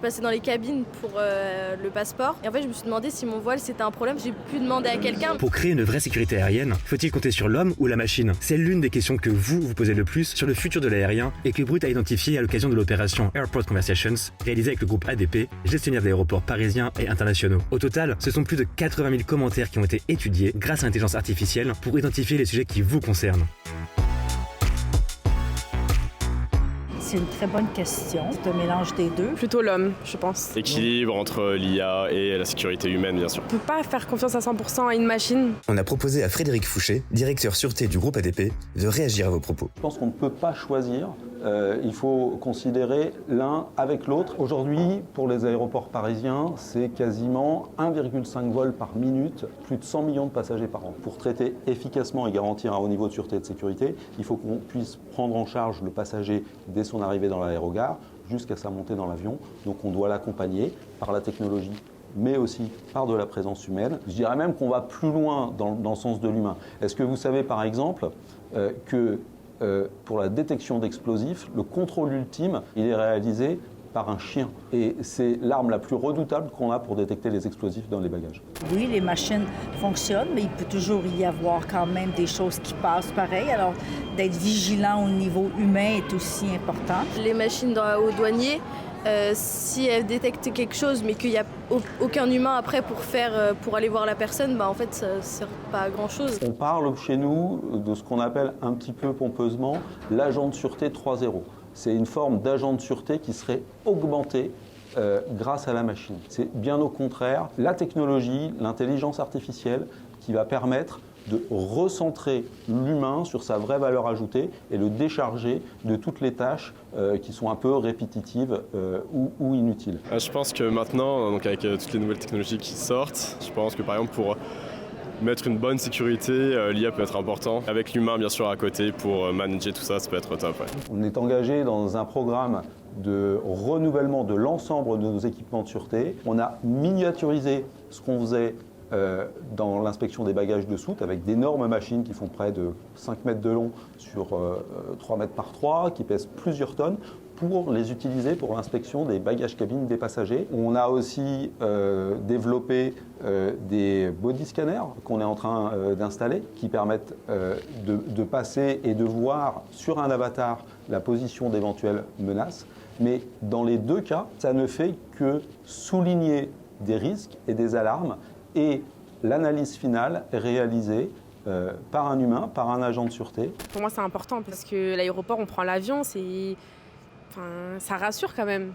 passais dans les cabines pour le passeport. Et en fait, je me suis demandé si mon voile c'était un problème. J'ai pu demander à quelqu'un. Pour créer une vraie sécurité aérienne, faut-il compter sur l'homme ou la machine? C'est l'une des questions que vous posez le plus sur le futur de l'aérien et que Brut a identifié à l'occasion de l'opération Airport Conversations, réalisée avec le groupe ADP, gestionnaire d'aéroports parisiens et internationaux. Au total, ce sont plus de 80 000 commentaires qui ont été étudiés grâce à l'intelligence artificielle pour identifier les sujets qui vous concernent. C'est une très bonne question. C'est un mélange des deux. Plutôt l'homme, je pense. Équilibre entre l'IA et la sécurité humaine, bien sûr. On ne peut pas faire confiance à 100% à une machine. On a proposé à Frédéric Fouché, directeur sûreté du groupe ADP, de réagir à vos propos. Je pense qu'on ne peut pas choisir. Il faut considérer l'un avec l'autre. Aujourd'hui, pour les aéroports parisiens, c'est quasiment 1,5 vols par minute, plus de 100 millions de passagers par an. Pour traiter efficacement et garantir un haut niveau de sûreté et de sécurité, il faut qu'on puisse prendre en charge le passager dès son arrivée dans l'aérogare jusqu'à sa montée dans l'avion. Donc on doit l'accompagner par la technologie, mais aussi par de la présence humaine. Je dirais même qu'on va plus loin dans le sens de l'humain. Est-ce que vous savez par exemple que pour la détection d'explosifs, le contrôle ultime, il est réalisé par un chien. Et c'est l'arme la plus redoutable qu'on a pour détecter les explosifs dans les bagages. Oui, les machines fonctionnent, mais il peut toujours y avoir quand même des choses qui passent pareil. Alors, d'être vigilant au niveau humain est aussi important. Les machines aux douaniers, si elles détectent quelque chose, mais qu'il n'y a aucun humain après pour aller voir la personne, en fait, ça ne sert pas à grand-chose. On parle chez nous de ce qu'on appelle un petit peu pompeusement l'agent de sûreté 3.0. C'est une forme d'agent de sûreté qui serait augmenté grâce à la machine. C'est bien au contraire la technologie, l'intelligence artificielle qui va permettre de recentrer l'humain sur sa vraie valeur ajoutée et le décharger de toutes les tâches qui sont un peu répétitives ou inutiles. Je pense que maintenant, donc avec toutes les nouvelles technologies qui sortent, je pense que par exemple pour mettre une bonne sécurité, l'IA peut être important. Avec l'humain bien sûr à côté pour manager tout ça, ça peut être top. Ouais. On est engagé dans un programme de renouvellement de l'ensemble de nos équipements de sûreté. On a miniaturisé ce qu'on faisait dans l'inspection des bagages de soute avec d'énormes machines qui font près de 5 mètres de long sur 3 mètres par 3, qui pèsent plusieurs tonnes, pour les utiliser pour l'inspection des bagages cabines des passagers. On a aussi développé des body scanners qu'on est en train d'installer qui permettent de passer et de voir sur un avatar la position d'éventuelles menaces. Mais dans les deux cas, ça ne fait que souligner des risques et des alarmes et l'analyse finale est réalisée par un humain, par un agent de sûreté. Pour moi, c'est important parce que l'aéroport, on prend l'avion, ça rassure quand même.